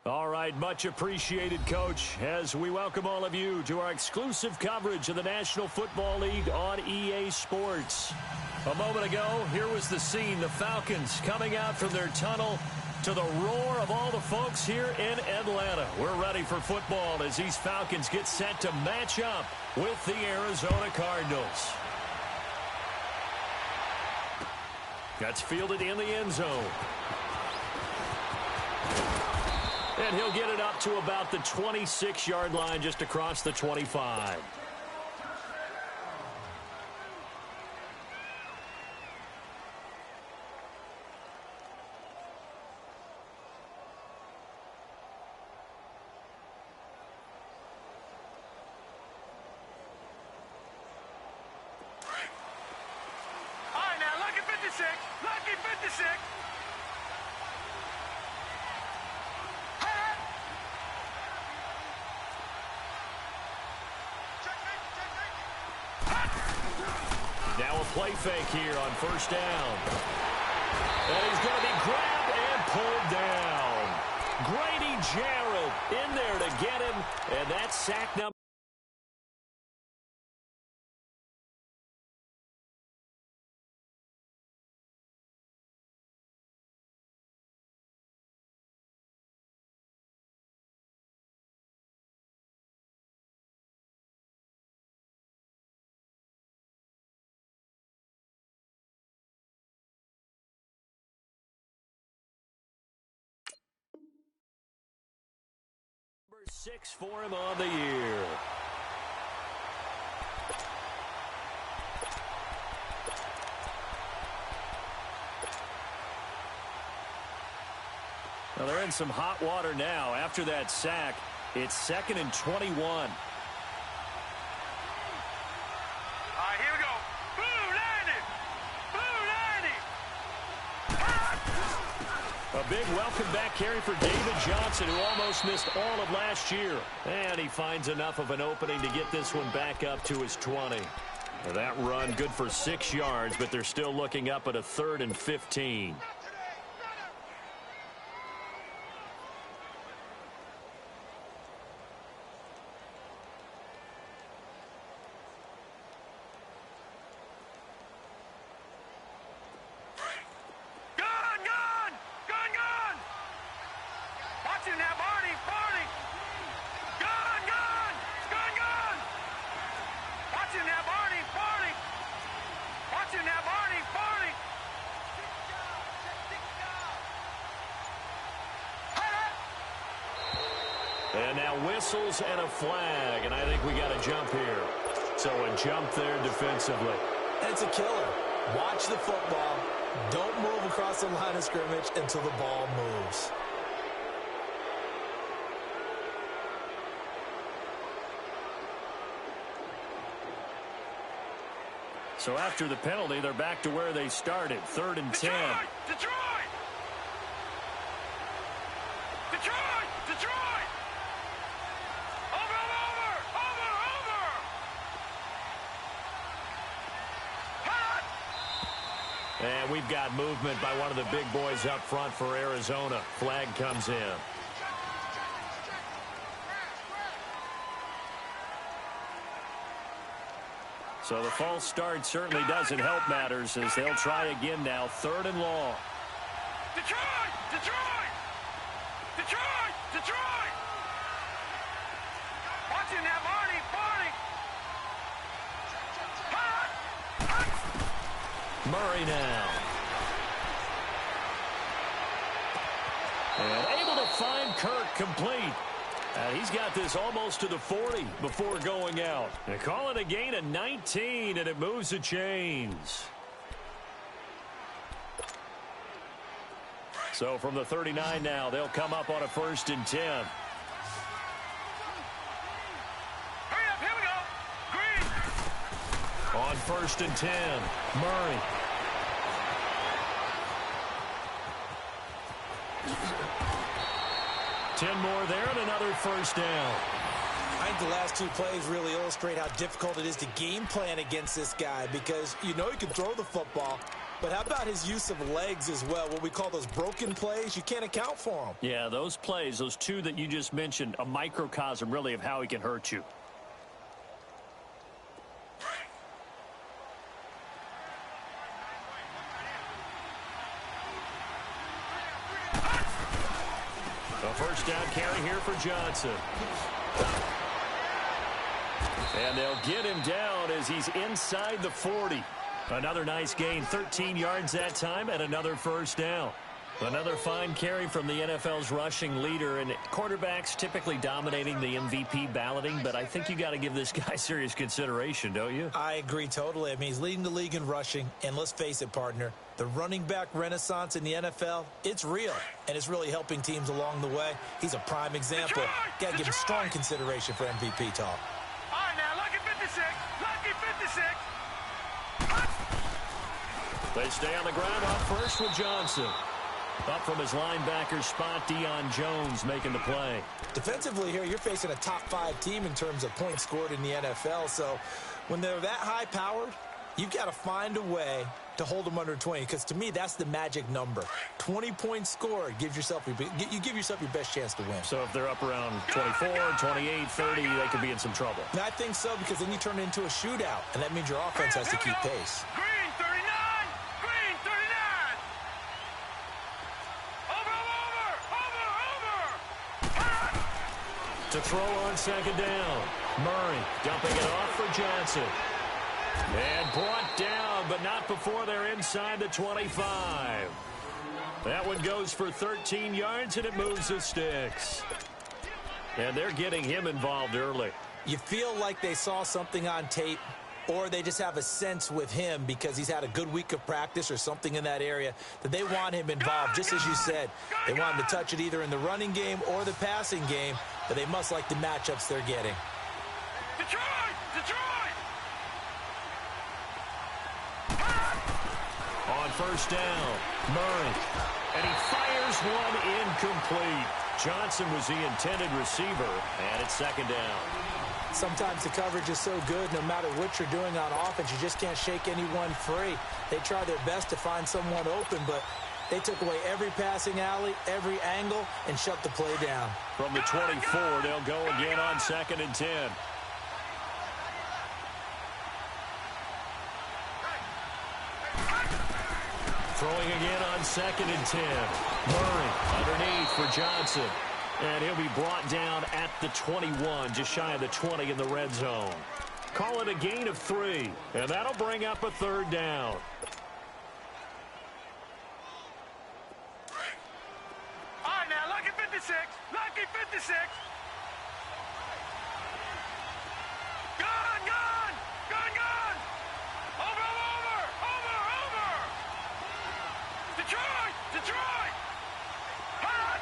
All right, much appreciated, Coach, as we welcome all of you to our exclusive coverage of the National Football League on EA Sports. A moment ago, here was the scene, the Falcons coming out from their tunnel to the roar of all the folks here in Atlanta. We're ready for football as these Falcons get set to match up with the Arizona Cardinals. That's fielded in the end zone. And he'll get it up to about the 26-yard line, just across the 25. All right, now, lucky 56. Lucky 56. Now a play fake here on first down. And he's going to be grabbed and pulled down. Grady Jarrett in there to get him, and that's sack number. Number 6 for him on the year. Well, they're in some hot water now. After that sack, it's 2nd and 21. All right, here we go. Blue 90. Blue 90. A big welcome back carry for David Johnson, who almost missed all of last year. And he finds enough of an opening to get this one back up to his 20. Now that run good for 6 yards, but they're still looking up at a 3rd and 15. And now whistles and a flag, and I think we got a jump here. So a jump there defensively. It's a killer. Watch the football. Don't move across the line of scrimmage until the ball moves. So after the penalty, they're back to where they started, 3rd and 10. Detroit! Detroit! Detroit! Over! Hot! And we've got movement by one of the big boys up front for Arizona. Flag comes in. So the false start certainly doesn't help matters as they'll try again now, 3rd and long. Detroit! Detroit! Detroit! Detroit! Watching that, Marty. Murray now. And able to find Kirk complete. He's got this almost to the 40 before going out. They call it a gain of 19, and it moves the chains. So from the 39 now, they'll come up on a 1st and 10. Hurry up, here we go. Green. On 1st and 10, Murray. Ten more there and another 1st down. I think the last 2 plays really illustrate how difficult it is to game plan against this guy because you know he can throw the football, but how about his use of legs as well? What we call those broken plays, you can't account for them. Yeah, those plays, those 2 that you just mentioned, a microcosm really of how he can hurt you. A 1st down carry here for Johnson. And they'll get him down as he's inside the 40. Another nice gain, 13 yards that time, and another 1st down. Another fine carry from the NFL's rushing leader, and quarterbacks typically dominating the MVP balloting, but I think you got to give this guy serious consideration, don't you? I agree totally. I mean, he's leading the league in rushing, and let's face it, partner, the running back renaissance in the NFL, it's real, and it's really helping teams along the way. He's a prime example. Got to give him strong consideration for MVP talk. All right, now, lucky 56. Lucky 56. They stay on the ground up first with Johnson. Up from his linebacker spot, Deion Jones making the play. Defensively here, you're facing a top 5 team in terms of points scored in the NFL. So when they're that high-powered, you've got to find a way to hold them under 20. Because to me, that's the magic number. 20 points scored, you give yourself your best chance to win. So if they're up around 24, 28, 30, they could be in some trouble. And I think so because then you turn it into a shootout. And that means your offense has to keep pace. Green 39. Green 39. To throw on 2nd down. Murray dumping it off for Johnson. And brought down, but not before they're inside the 25. That one goes for 13 yards, and it moves the sticks. And they're getting him involved early. You feel like they saw something on tape, or they just have a sense with him because he's had a good week of practice or something in that area that they want him involved. Just as you said, they want him to touch it either in the running game or the passing game, but they must like the matchups they're getting. Detroit! Detroit! On 1st down, Murray. And he fires one incomplete. Johnson was the intended receiver, and it's 2nd down. Sometimes the coverage is so good, no matter what you're doing on offense, you just can't shake anyone free. They try their best to find someone open, but they took away every passing alley, every angle, and shut the play down. From the 24, they'll go again on 2nd and 10. Throwing again on 2nd and 10. Murray underneath for Johnson. And he'll be brought down at the 21, just shy of the 20 in the red zone. Call it a gain of 3, and that'll bring up a 3rd down. All right, now, lucky 56. Lucky 56. Gun, gun. Gun, gun. Over. Detroit. Detroit. Hot.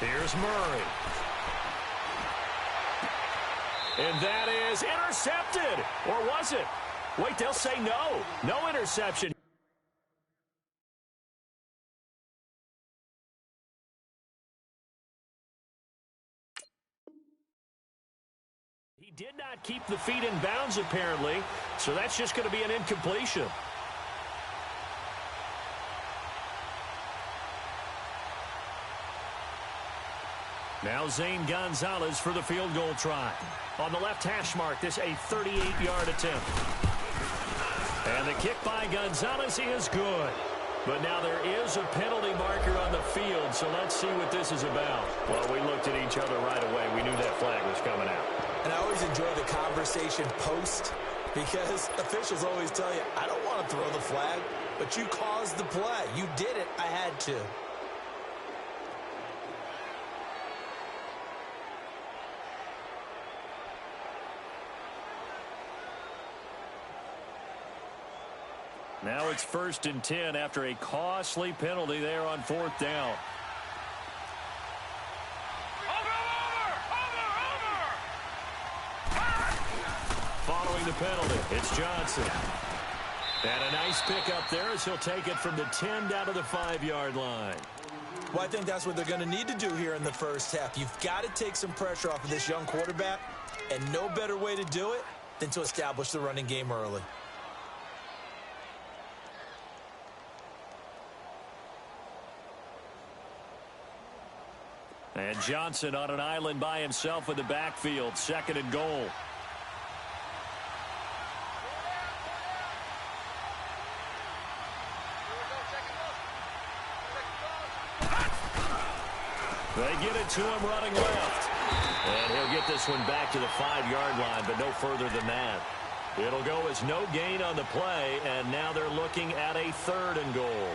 Here's Murray. And that is intercepted. Or was it? Wait, they'll say no. No interception. He did not keep the feet in bounds, apparently, so that's just going to be an incompletion. Now Zane Gonzalez for the field goal try. On the left hash mark, this a 38-yard attempt. And the kick by Gonzalez is good. But now there is a penalty marker on the field, so let's see what this is about. Well, we looked at each other right away. We knew that flag was coming out. And I always enjoy the conversation post because officials always tell you, I don't want to throw the flag, but you caused the play. You did it. I had to. Now it's 1st and 10 after a costly penalty there on 4th down. Following the penalty, it's Johnson. And a nice pickup there as he'll take it from the 10 down to the 5-yard line. Well, I think that's what they're going to need to do here in the first half. You've got to take some pressure off of this young quarterback, and no better way to do it than to establish the running game early. And Johnson on an island by himself in the backfield. 2nd and goal. They get it to him running left. And he'll get this one back to the 5-yard line, but no further than that. It'll go as no gain on the play, and now they're looking at a 3rd and goal.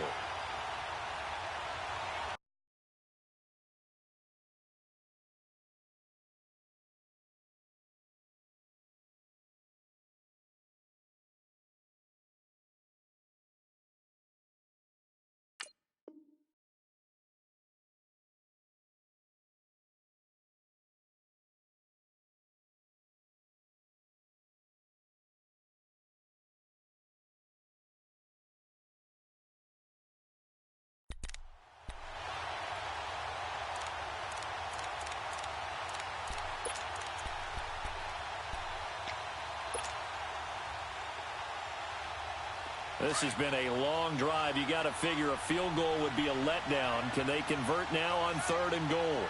This has been a long drive. You got to figure a field goal would be a letdown. Can they convert now on 3rd and goal?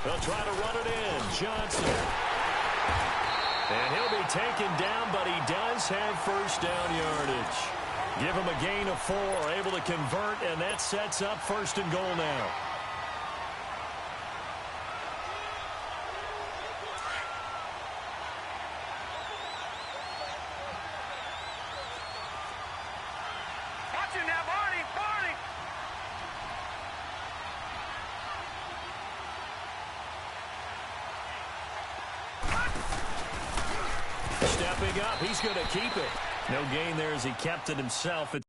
They'll try to run it in. Johnson. And he'll be taken down, but he does have 1st down yardage. Give him a gain of 4, able to convert, and that sets up 1st and goal now. Stepping up, he's going to keep it. No gain there as he kept it himself. It's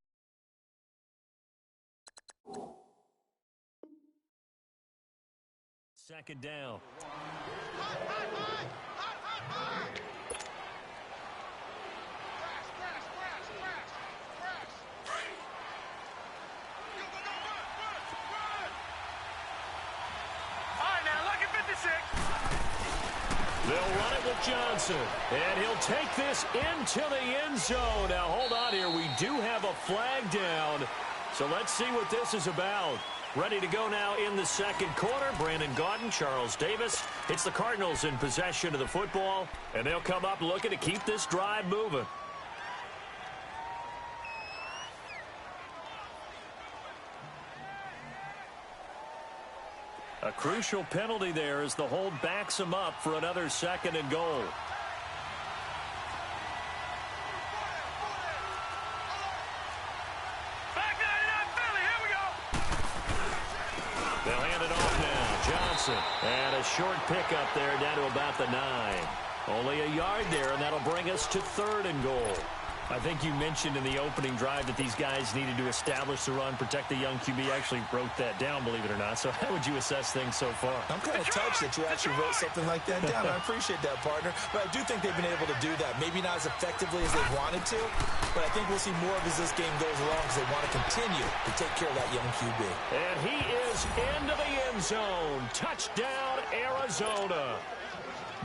2nd down. They'll run it with Johnson, and he'll take this into the end zone. Now, hold on here. We do have a flag down, so let's see what this is about. Ready to go now in the 2nd quarter. Brandon Gaudin, Charles Davis. It's the Cardinals in possession of the football, and they'll come up looking to keep this drive moving. A crucial penalty there as the hold backs him up for another 2nd and goal. They'll hand it off now. Johnson. And a short pickup there down to about the 9. Only a yard there, and that'll bring us to 3rd and goal. I think you mentioned in the opening drive that these guys needed to establish the run, protect the young QB. Actually wrote that down, believe it or not. So how would you assess things so far? I'm kind of touched that you actually wrote something like that down. I appreciate that, partner. But I do think they've been able to do that. Maybe not as effectively as they wanted to, but I think we'll see more of as this game goes along because they want to continue to take care of that young QB. And he is into the end zone. Touchdown, Arizona.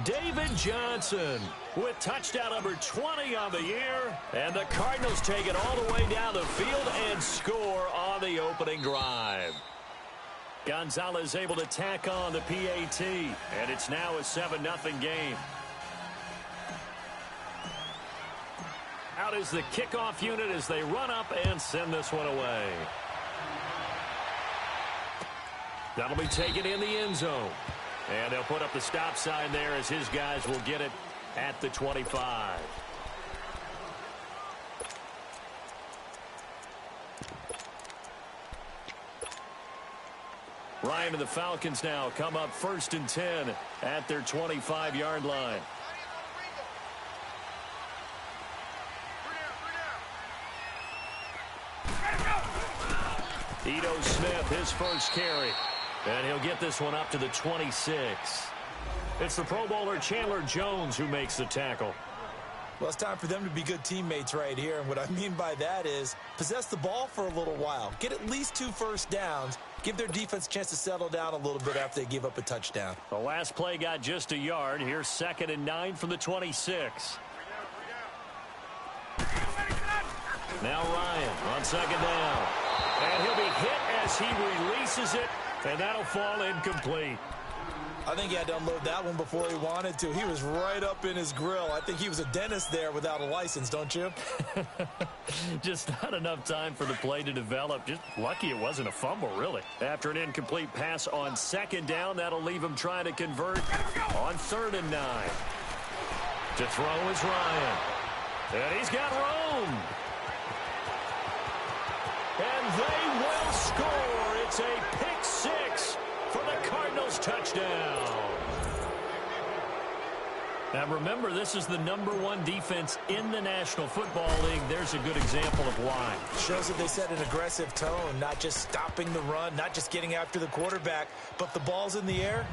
David Johnson with touchdown number 20 on the year. And the Cardinals take it all the way down the field and score on the opening drive. Gonzalez able to tack on the PAT. And it's now a 7-0 game. Out out is the kickoff unit as they run up and send this one away. That'll be taken in the end zone. And they'll put up the stop sign there as his guys will get it at the 25. Ryan and the Falcons now come up 1st and 10 at their 25-yard line. Ito Smith, his first carry. And he'll get this one up to the 26. It's the Pro Bowler Chandler Jones who makes the tackle. Well, it's time for them to be good teammates right here. And what I mean by that is possess the ball for a little while. Get at least 2 first downs. Give their defense a chance to settle down a little bit after they give up a touchdown. The last play got just a yard. Here's 2nd and 9 from the 26. Now Ryan on 2nd down. And he'll be hit as he releases it. And that'll fall incomplete. I think he had to unload that one before he wanted to. He was right up in his grill. I think he was a dentist there without a license, don't you? Just not enough time for the play to develop. Just lucky it wasn't a fumble, really. After an incomplete pass on 2nd down, that'll leave him trying to convert on 3rd and 9. To throw is Ryan. And he's got room. And they will score. It's a pick 6 for the Cardinals touchdown. Now remember, this is the #1 defense in the National Football League. There's a good example of why. Shows that they set an aggressive tone, not just stopping the run, not just getting after the quarterback, but the ball's in the air.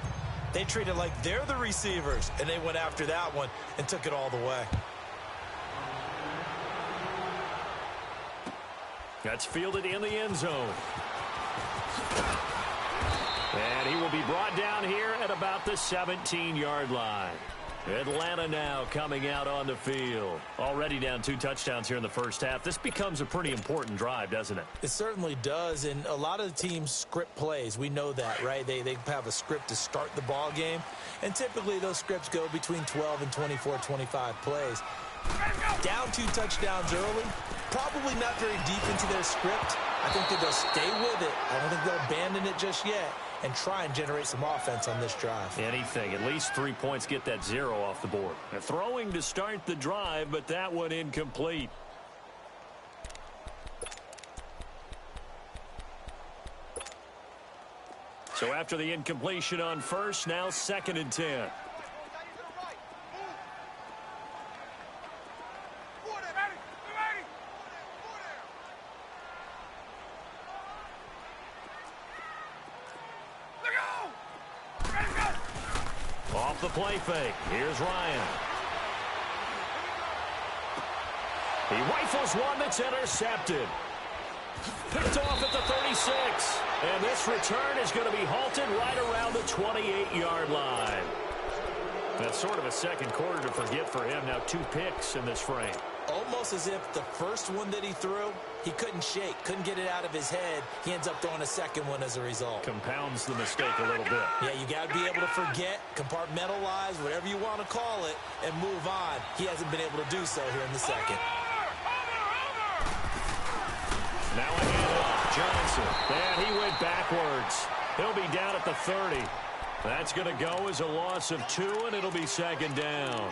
They treat it like they're the receivers, and they went after that one and took it all the way. That's fielded in the end zone. And he will be brought down here at about the 17-yard line. Atlanta now coming out on the field. Already down 2 touchdowns here in the first half. This becomes a pretty important drive, doesn't it? It certainly does, and a lot of the teams script plays. We know that, right? They have a script to start the ball game, and typically those scripts go between 12 and 24, 25 plays. Down 2 touchdowns early, probably not very deep into their script. I think that they'll stay with it. I don't think they'll abandon it just yet and try and generate some offense on this drive. Anything. At least 3 points, get that 0 off the board. They're throwing to start the drive, but that one incomplete. So after the incompletion on first, now 2nd and 10. Off the play fake. Here's Ryan. He rifles one that's intercepted. Picked off at the 36. And this return is going to be halted right around the 28-yard line. That's sort of a second quarter to forget for him. Now 2 picks in this frame. Almost as if the first one that he threw, he couldn't shake, couldn't get it out of his head. He ends up throwing a second one as a result. Compounds the mistake a little bit. Yeah, you got to be able to forget, compartmentalize, whatever you want to call it, and move on. He hasn't been able to do so here in the second. Now a handoff. Johnson. And he went backwards. He'll be down at the 30. That's going to go as a loss of 2, and it'll be 2nd down.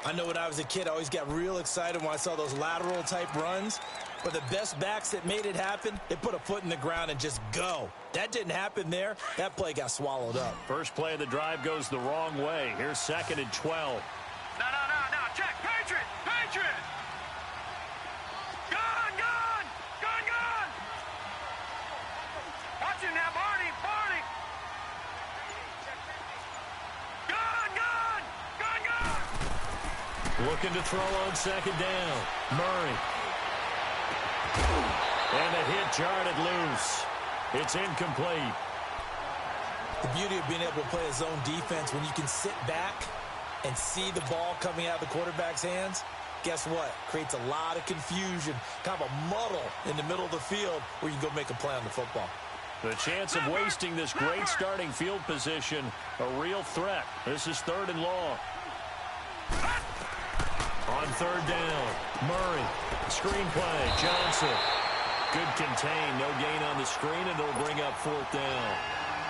I know when I was a kid, I always got real excited when I saw those lateral-type runs. But the best backs that made it happen, they put a foot in the ground and just go. That didn't happen there. That play got swallowed up. First play of the drive goes the wrong way. Here's 2nd and 12. No. Check. Patriot. Gun. Watch him now, Barney. Gun. Looking to throw on 2nd down. Murray. And the hit jarred loose. It's incomplete. The beauty of being able to play a zone defense, when you can sit back and see the ball coming out of the quarterback's hands, guess what? Creates a lot of confusion, kind of a muddle in the middle of the field where you can go make a play on the football. The chance of wasting this great starting field position, a real threat. This is 3rd and long. On third down, Murray. Screen play, Johnson. Good contain, no gain on the screen, and it'll bring up fourth down.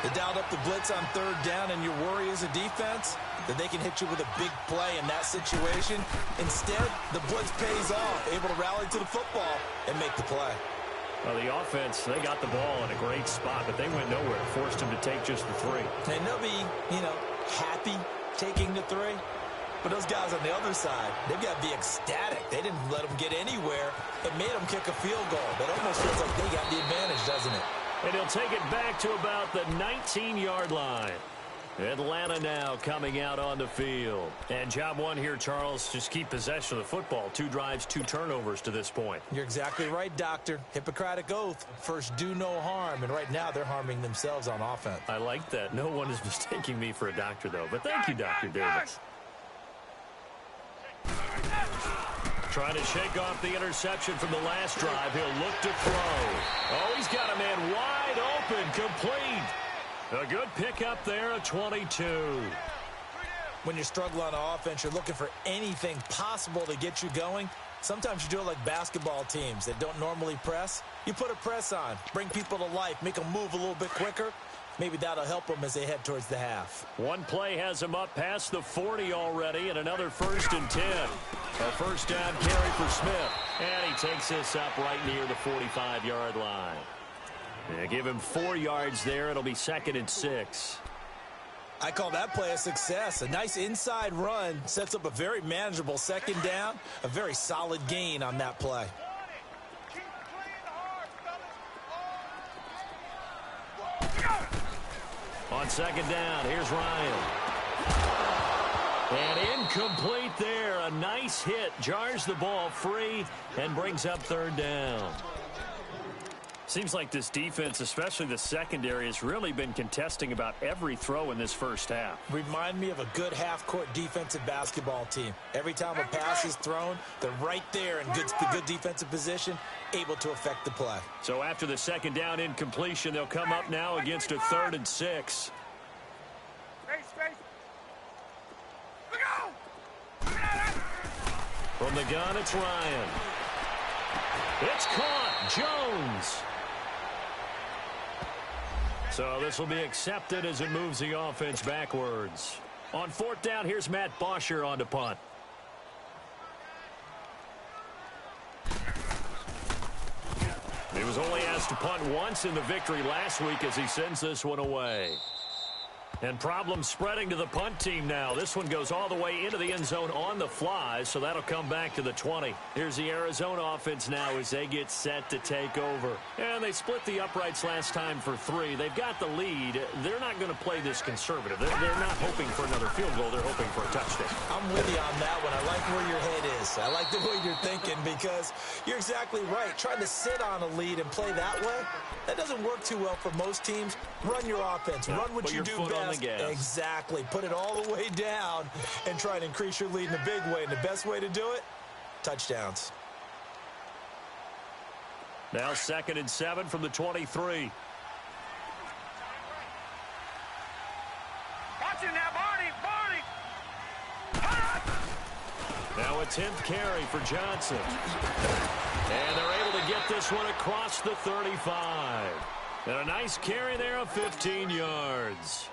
They dialed up the blitz on third down, and your worry as a defense that they can hit you with a big play in that situation. Instead, the blitz pays off, able to rally to the football and make the play. Well, the offense, they got the ball in a great spot, but they went nowhere. Forced him to take just the 3. And they'll be, happy taking the 3. But those guys on the other side, they've got to be ecstatic. They didn't let them get anywhere. It made them kick a field goal. That almost feels like they got the advantage, doesn't it? And he'll take it back to about the 19-yard line. Atlanta now coming out on the field. And job one here, Charles, just keep possession of the football. 2 drives, 2 turnovers to this point. You're exactly right, Doctor. Hippocratic oath. First, do no harm. And right now, they're harming themselves on offense. I like that. No one is mistaking me for a doctor, though. But thank you, Dr. Davis. Trying to shake off the interception from the last drive. He'll look to throw. Oh, he's got a man wide open, complete. A good pickup there, a 22. When you struggle on offense, you're looking for anything possible to get you going. Sometimes you do it like basketball teams that don't normally press. You put a press on, bring people to life, make them move a little bit quicker. Maybe that'll help them as they head towards the half. One play has him up past the 40 already, and another 1st and 10. A first down carry for Smith. And he takes this up right near the 45-yard line. Give him 4 yards there. It'll be 2nd and 6. I call that play a success. A nice inside run sets up a very manageable 2nd down. A very solid gain on that play. On 2nd down, here's Ryan. And incomplete there. A nice hit. Jars the ball free and brings up 3rd down. Seems like this defense, especially the secondary, has really been contesting about every throw in this first half. Remind me of a good half-court defensive basketball team. Every time a pass is thrown, they're right there in good defensive position, able to affect the play. So after the 2nd down incompletion, they'll come up now against a 3rd and 6. From the gun, it's Ryan. It's caught. Jones. So this will be accepted as it moves the offense backwards. On 4th down, here's Matt Bosher on to punt. He was only asked to punt once in the victory last week as he sends this one away. And problems spreading to the punt team now. This one goes all the way into the end zone on the fly, so that'll come back to the 20. Here's the Arizona offense now as they get set to take over. And they split the uprights last time for 3. They've got the lead. They're not going to play this conservative. They're not hoping for another field goal. They're hoping for a touchdown. I'm with you on that one. I like where your head is. I like the way you're thinking because you're exactly right. Trying to sit on a lead and play that way, that doesn't work too well for most teams. Run your offense. Run what you do best. Exactly. Put it all the way down and try to increase your lead in a big way. And the best way to do it, touchdowns. Now 2nd and 7 from the 23. Watch it now, Barney. Now a 10th carry for Johnson. And they're able to get this one across the 35. And a nice carry there of 15 yards.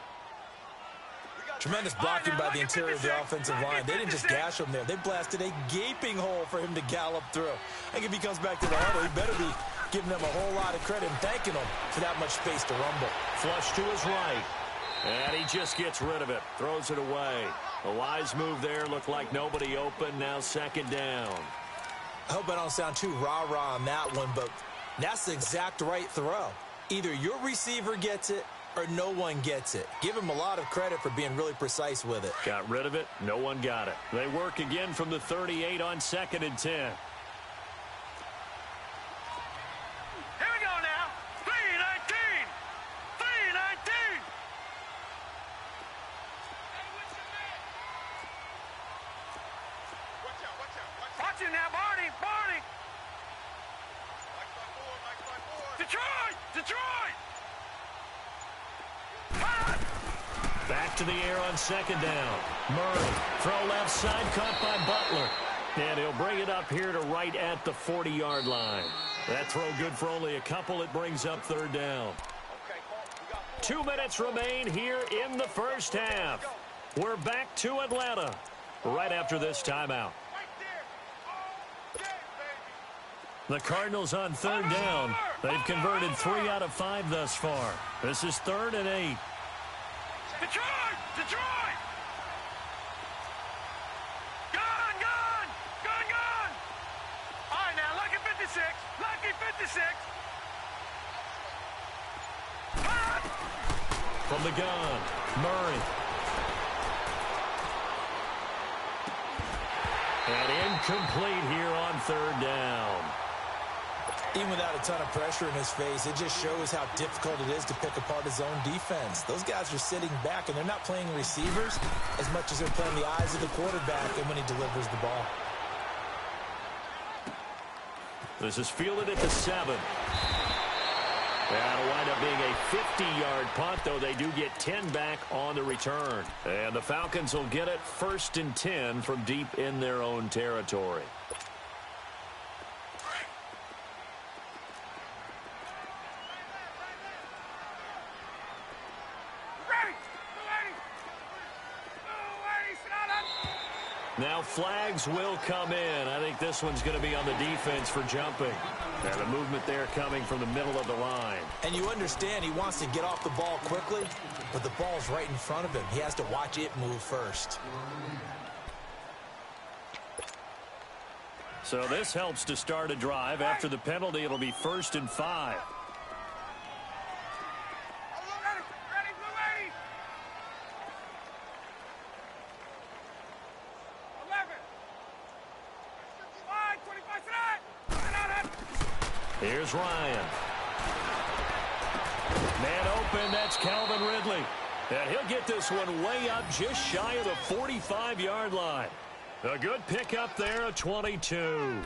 Tremendous blocking by the interior of the offensive line. They didn't just gash him there. They blasted a gaping hole for him to gallop through. I think if he comes back to the huddle, he better be giving them a whole lot of credit and thanking them for that much space to rumble. Flush to his right. And he just gets rid of it. Throws it away. A wise move there. Looked like nobody open. Now 2nd down. I hope I don't sound too rah-rah on that one, but that's the exact right throw. Either your receiver gets it or no one gets it. Give him a lot of credit for being really precise with it. Got rid of it. No one got it. They work again from the 38 on 2nd and 10. Here we go now. 3-19. 3-19. Watch it now, Barney. Detroit. Back to the air on 2nd down. Murray, throw left side, caught by Butler. And he'll bring it up here to right at the 40-yard line. That throw good for only a couple. It brings up third down. 2 minutes remain here in the first half. We're back to Atlanta right after this timeout. The Cardinals on third down. They've converted 3 out of 5 thus far. This is 3rd and 8. Detroit! Detroit! Gone, gone! Gone, gone! All right, now, lucky 56. Lucky 56. From the gun, Murray. And incomplete here on third down. Even without a ton of pressure in his face, it just shows how difficult it is to pick apart his own defense. Those guys are sitting back, and they're not playing receivers as much as they're playing the eyes of the quarterback and when he delivers the ball. This is fielded at the 7. That'll wind up being a 50-yard punt, though they do get 10 back on the return. And the Falcons will get it 1st and 10 from deep in their own territory. Now flags will come in. I think this one's going to be on the defense for jumping. And the movement there coming from the middle of the line. And you understand he wants to get off the ball quickly, but the ball's right in front of him. He has to watch it move first. So this helps to start a drive. After the penalty, it'll be 1st and 5. Here's Ryan. Man open, that's Calvin Ridley. And he'll get this one way up just shy of the 45-yard line. A good pickup there, a 22.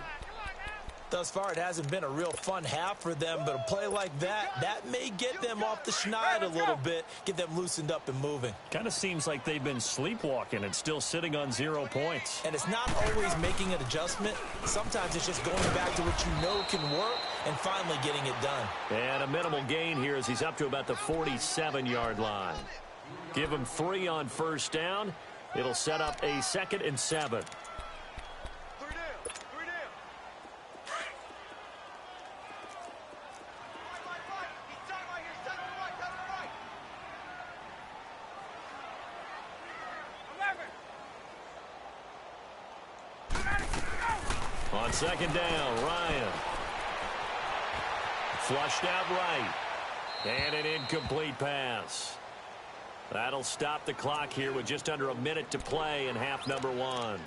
Thus far, it hasn't been a real fun half for them, but a play like that may get them off the schneid a little bit, get them loosened up and moving. Kind of seems like they've been sleepwalking and still sitting on 0 points. And it's not always making an adjustment. Sometimes it's just going back to what you know can work and finally getting it done. And a minimal gain here as he's up to about the 47-yard line. Give him 3 on 1st down. It'll set up a 2nd and 7. On 2nd down, Ryan. Flushed out right. And an incomplete pass. That'll stop the clock here with just under a minute to play in half number 1.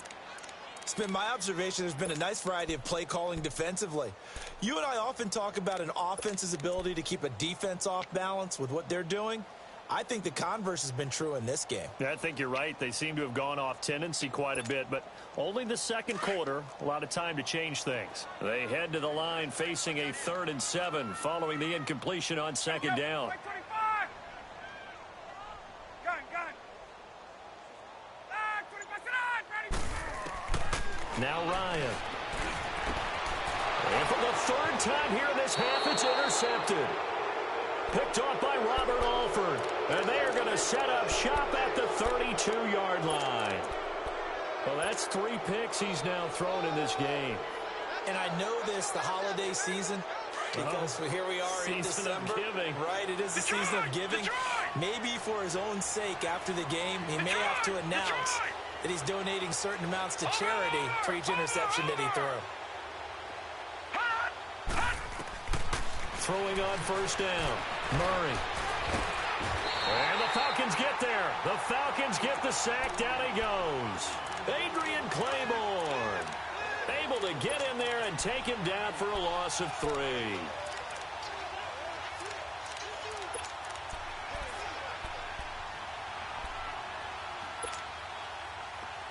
It's been my observation there's been a nice variety of play calling defensively. You and I often talk about an offense's ability to keep a defense off balance with what they're doing. I think the converse has been true in this game. Yeah, I think you're right. They seem to have gone off tendency quite a bit, but only the 2nd quarter, a lot of time to change things. They head to the line facing a 3rd and 7 following the incompletion on 2nd down. Now Ryan. And for the 3rd time here in this half, it's intercepted. Picked off by Robert Alford. And they are going to set up shop at the 32-yard line. Well, that's 3 picks he's now thrown in this game. And I know this, the holiday season, because here we are in December. Giving. Right, it is the season of giving. Maybe for his own sake after the game, he may have to announce that he's donating certain amounts to charity for each interception that he threw. Throwing on 1st down, Murray. And the Falcons get there. The Falcons get the sack. Down he goes. Adrian Claiborne able to get in there and take him down for a loss of 3.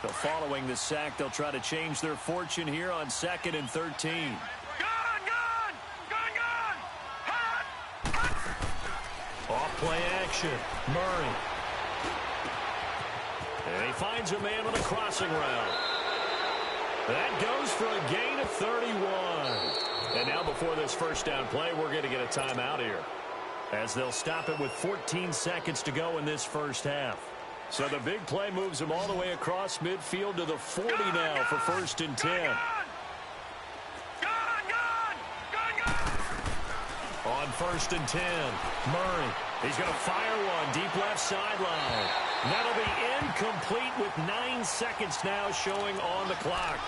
So following the sack, they'll try to change their fortune here on 2nd and 13. Off-play action. Murray. And he finds a man with a crossing route. That goes for a gain of 31. And now before this first down play, we're going to get a timeout here, as they'll stop it with 14 seconds to go in this first half. So the big play moves them all the way across midfield to the 40 now for first and 10. On first and 10, Murray. He's going to fire one deep left sideline. That'll be incomplete with 9 seconds now showing on the clock.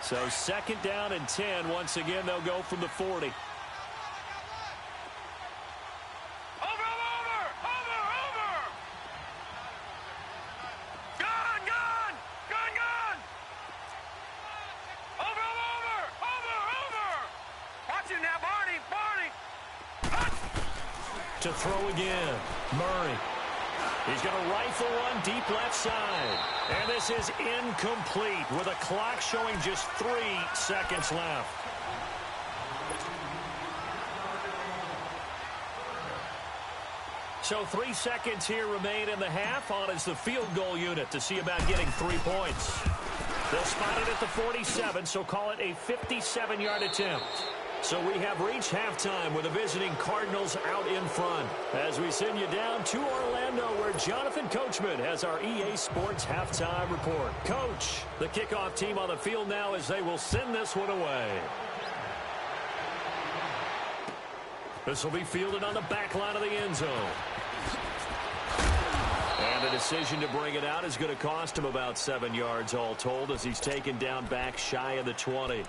So second down and 10. Once again, they'll go from the 40. To throw again, Murray. He's going to rifle one deep left side. And this is incomplete with a clock showing just 3 seconds left. So 3 seconds here remain in the half. On is the field goal unit to see about getting 3 points. They'll spot it at the 47, so call it a 57-yard attempt. So we have reached halftime with the visiting Cardinals out in front, as we send you down to Orlando, where Jonathan Coachman has our EA Sports halftime report. Coach, the kickoff team on the field now as they will send this one away. This will be fielded on the back line of the end zone. And the decision to bring it out is going to cost him about 7 yards all told, as he's taken down back shy of the 20.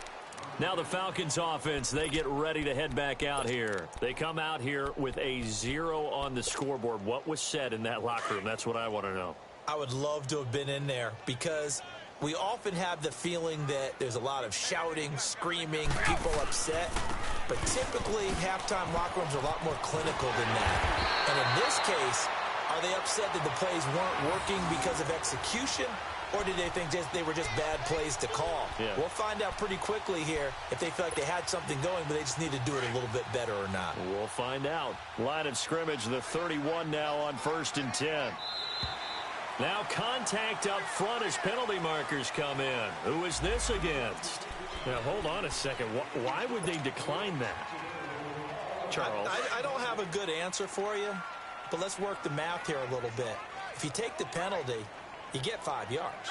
Now the Falcons offense, they get ready to head back out here. They come out here with a 0 on the scoreboard. What was said in that locker room? That's what I want to know. I would love to have been in there, because we often have the feeling that there's a lot of shouting, screaming, people upset. But typically, halftime locker rooms are a lot more clinical than that. And in this case, are they upset that the plays weren't working because of execution? Or did they think they were just bad plays to call? Yeah. We'll find out pretty quickly here if they feel like they had something going, but they just need to do it a little bit better or not. We'll find out. Line of scrimmage, the 31 now on first and 10. Now contact up front as penalty markers come in. Who is this against? Now, hold on a second. Why would they decline that? Charles? I don't have a good answer for you, but let's work the math here a little bit. If you take the penalty, you get 5 yards.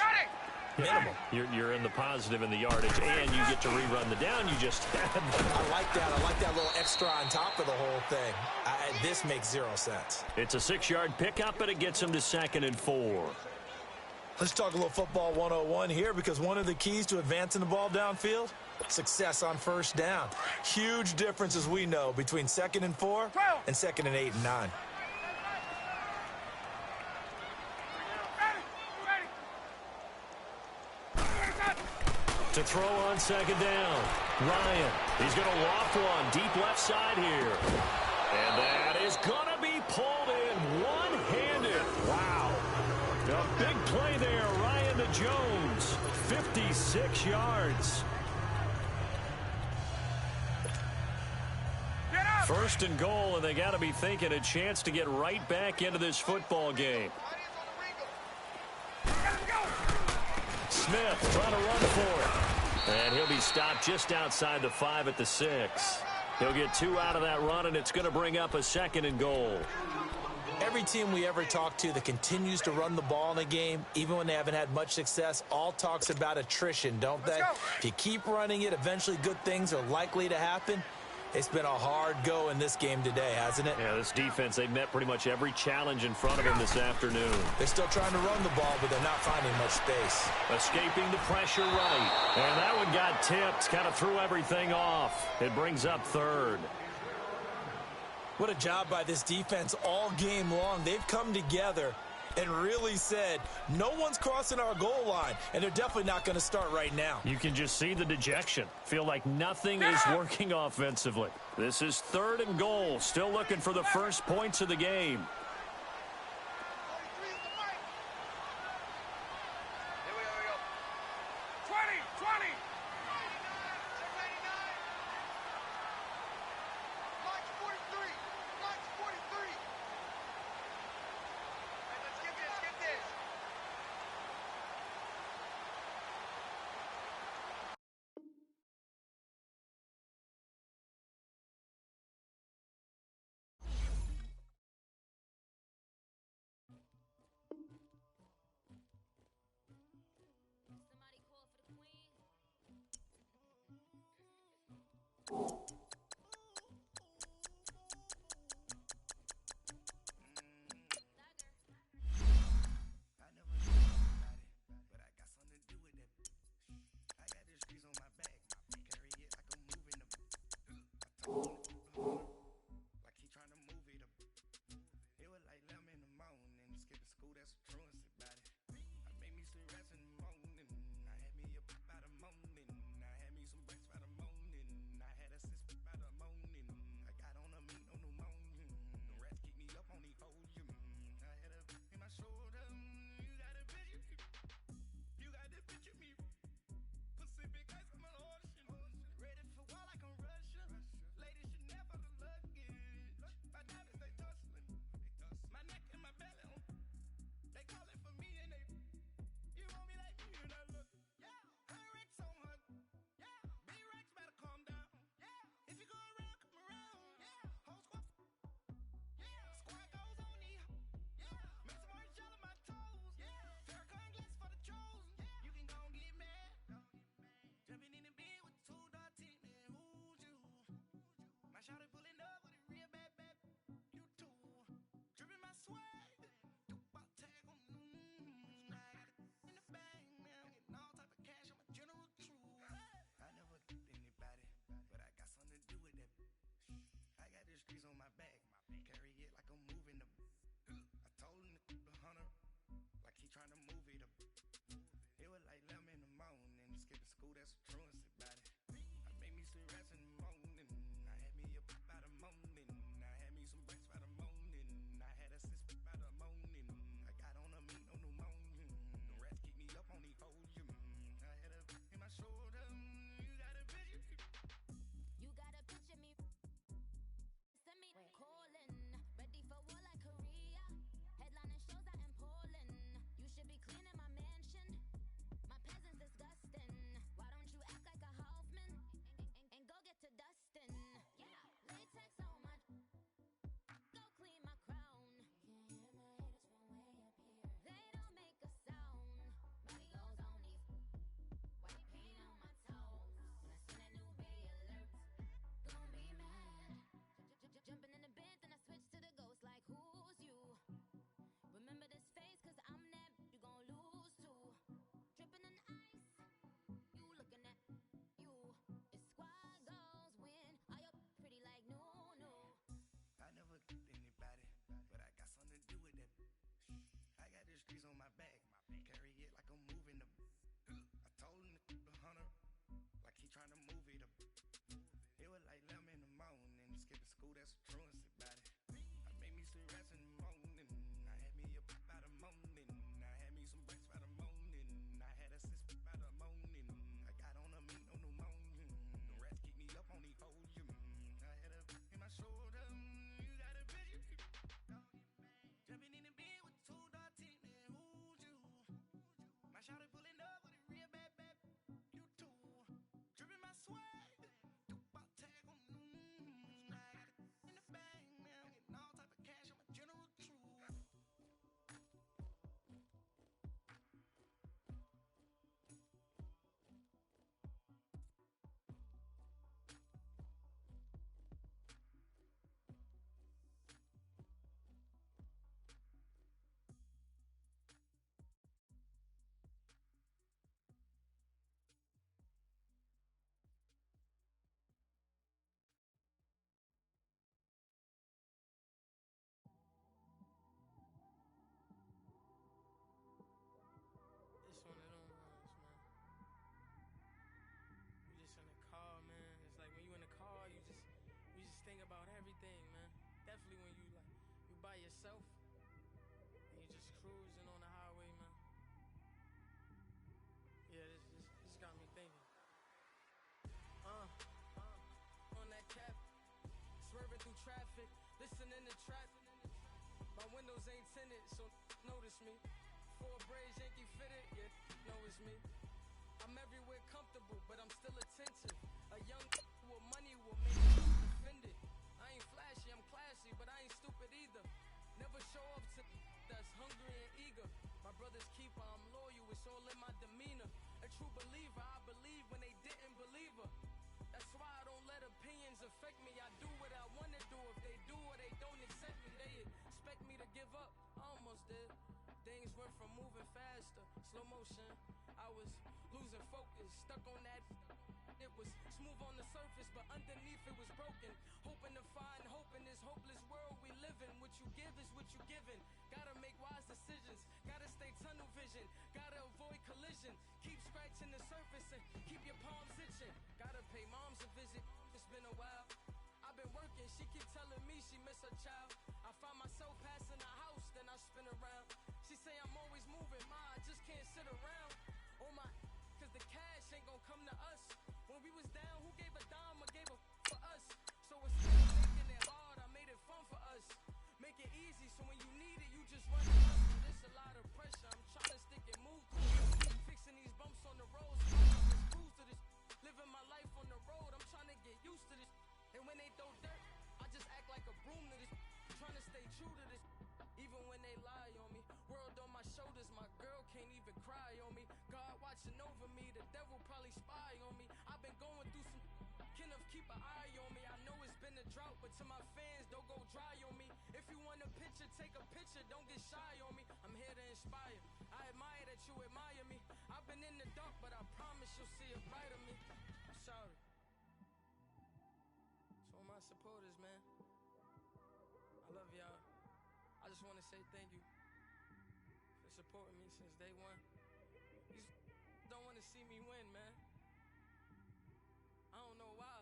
Minimum. You're in the positive in the yardage, and you get to rerun the down you just had. I like that. I like that little extra on top of the whole thing. This makes 0 sense. It's a 6-yard pickup, and it gets him to 2nd and 4. Let's talk a little football 101 here, because one of the keys to advancing the ball downfield, success on first down. Huge difference, as we know, between 2nd and 4 and 2nd and 8 and 9. To throw on second down, Ryan. He's going to loft one deep left side here. And that is going to be pulled in one-handed. Wow. A big play there, Ryan to Jones. 56 yards. First and goal, and they got to be thinking a chance to get right back into this football game. Smith trying to run for it. And he'll be stopped just outside the 5 at the 6. He'll get 2 out of that run, and it's going to bring up a 2nd and goal. Every team we ever talk to that continues to run the ball in a game, even when they haven't had much success, all talks about attrition, don't they? If you keep running it, eventually good things are likely to happen. It's been a hard go in this game today, hasn't it? Yeah, this defense, they met pretty much every challenge in front of them this afternoon. They're still trying to run the ball, but they're not finding much space. Escaping the pressure right. And that one got tipped, kind of threw everything off. It brings up 3rd. What a job by this defense all game long. They've come together and really said, no one's crossing our goal line, and they're definitely not going to start right now. You can just see the dejection. Feel like nothing is working offensively. This is 3rd and goal. Still looking for the first points of the game. affect me. I do what I want to do. If they do or they don't accept me, they expect me to give up. I almost did. Things went from moving faster, slow motion. I was losing focus, stuck on that. It was smooth on the surface, but underneath it was broken. Hoping to find hope in this hopeless world we live in. What you give is what you given. Gotta make wise decisions. Gotta stay tunnel vision. Gotta avoid collision. Keep scratching the surface and keep your palms itching. Gotta pay moms a visit. It's been a while. I've been working, she keep telling me she miss her child. I find myself passing the house, then I spin around. She say I'm always moving, I just can't sit around. Oh my, cause the cash ain't gonna come to us. When we was down, who gave a dime or gave a for us? So instead of making it hard, I made it fun for us. Make it easy, so when you need it, you just run to us. There's a lot of pressure, I'm trying to stick and move through. Fixing these bumps on the road, so I can just cruise to this. Living my life on the road, I'm trying to get used to this. And when they throw dirt, I just act like a broom to this. Trying to stay true to this. Even when they lie on me. World on my shoulders, my girl can't even cry on me. God watching over me, the devil probably spy on me. I've been going through some. Kenneth, keep an eye on me. I know it's been a drought, but to my fans, don't go dry on me. If you want a picture, take a picture, don't get shy on me. I'm here to inspire. I admire that you admire me. I've been in the dark, but I promise you'll see a bright of me. I'm sorry. So my supporters, man, I love y'all. I just want to say thank you for supporting me since day one. You don't want to see me win, man. I don't know why,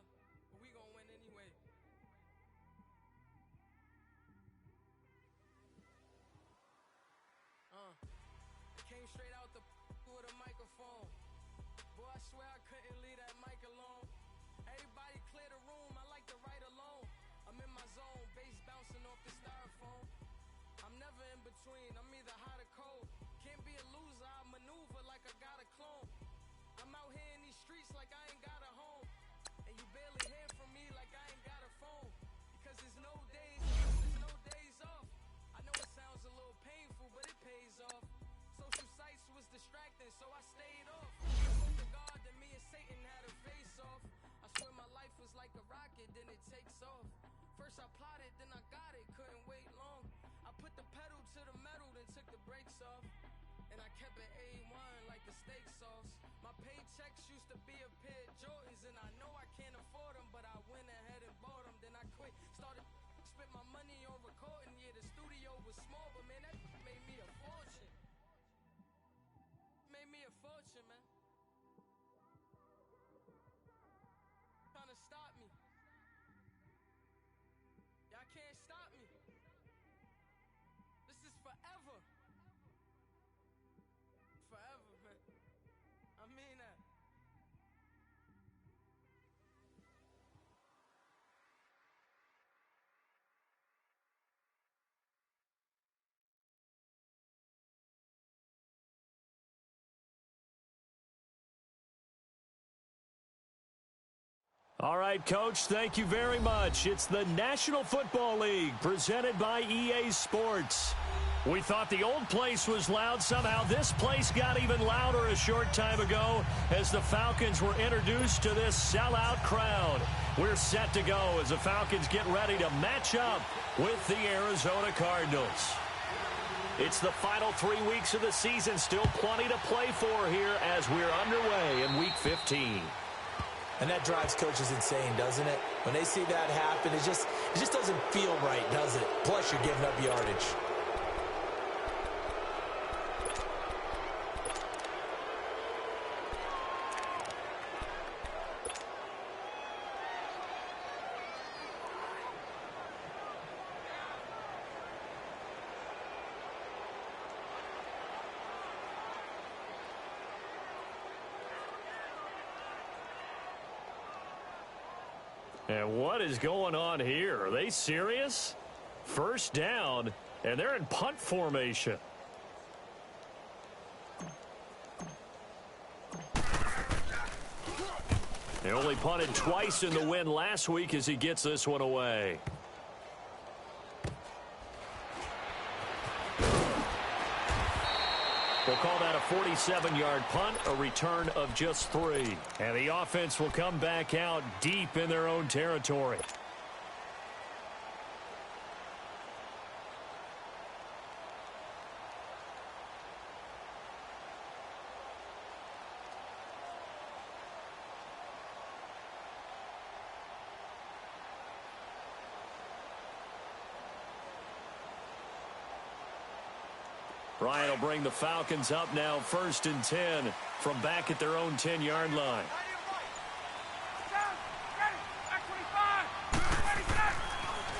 but we gonna win anyway. Came straight out the with a microphone. Boy, I swear I couldn't leave that mic alone. Everybody clear the room, I like to write alone. I'm in my zone, bass bouncing off the styrofoam. I'm never in between, I'm either hot or cold. Can't be a loser, I maneuver like I got a clone. I'm out here in these streets like I ain't got a home. And you barely hear from me like I ain't got a phone. Because there's no days off. I know it sounds a little painful, but it pays off. Social sites was distracting, so I stayed off. Spoke to God that me and Satan had a face off. I swear my life was like a rocket, then it takes off. First I plotted, then I got it, couldn't wait long. I put the pedal to the metal, then took the brakes off. And I kept it A1 like the steak sauce. My paychecks used to be a pair of Jordans, and I know I can't afford them, but I went ahead and bought them. Then I quit, started spent my money on recording. Yeah, the studio was small, but man, that made me a fortune. Made me a fortune, man. Trying to stop me. Y'all can't stop me. This is forever. Forever, man. I mean that. All right, Coach, thank you very much. It's the National Football League presented by EA Sports. We thought the old place was loud. Somehow this place got even louder a short time ago as the Falcons were introduced to this sellout crowd. We're set to go as the Falcons get ready to match up with the Arizona Cardinals. It's the final 3 weeks of the season. Still plenty to play for here as we're underway in Week 15. And that drives coaches insane, doesn't it? When they see that happen, it just doesn't feel right, does it? Plus, you're giving up yardage. And what is going on here? Are they serious? First down, and they're in punt formation. They only punted twice in the win last week as he gets this one away. We'll call that a 47-yard punt, a return of just 3. And the offense will come back out deep in their own territory. Ryan will bring the Falcons up now 1st and 10 from back at their own 10-yard line.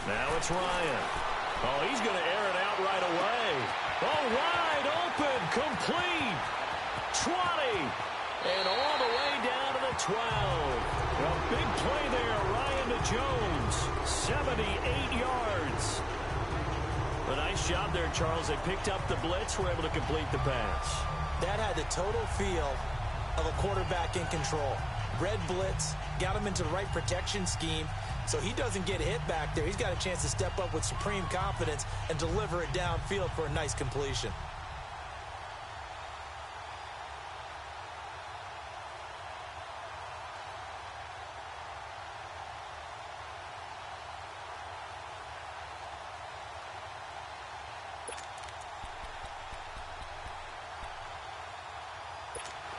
Now it's Ryan. Oh, he's going to air it out right away. Oh, wide open, complete. 20. And all the way down to the 12. A big play there, Ryan to Jones. 78 yards. A nice job there, Charles. They picked up the blitz, were able to complete the pass. That had the total feel of a quarterback in control. Red blitz, got him into the right protection scheme, so he doesn't get hit back there. He's got a chance to step up with supreme confidence and deliver it downfield for a nice completion.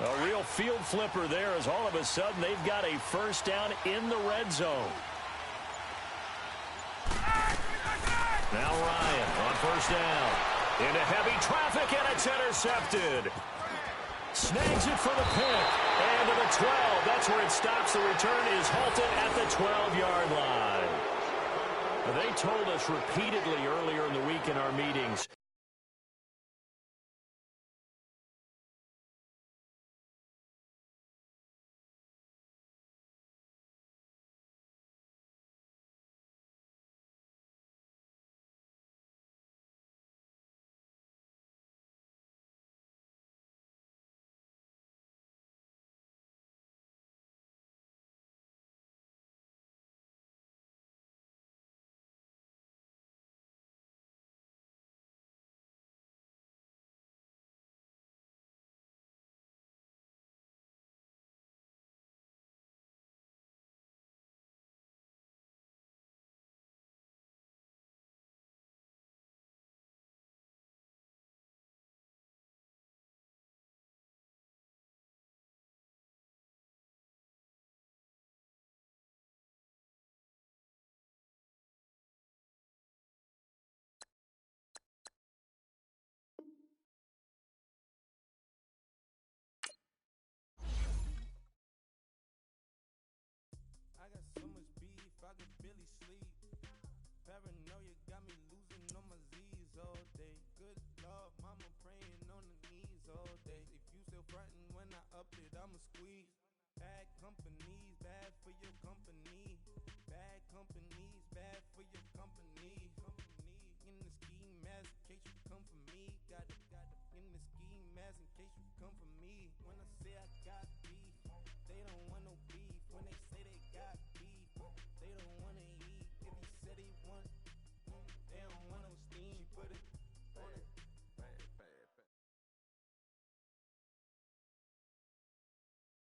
A real field flipper there as all of a sudden they've got a first down in the red zone. Now Ryan on first down. Into heavy traffic, and it's intercepted. Snags it for the pick. And to the 12. That's where it stops. The return is halted at the 12-yard line. They told us repeatedly earlier in the week in our meetings, I got so much beef, I could barely sleep. Paranoia got me losing on my Z's all day. Good Lord, mama praying on the knees all day. If you still frontin' when I up it, I'ma squeeze. Bad companies, bad for your company. Bad companies, bad for your company. In the ski mask, in case you come for me. Got it in the ski mask, in case you come for me. When I say I got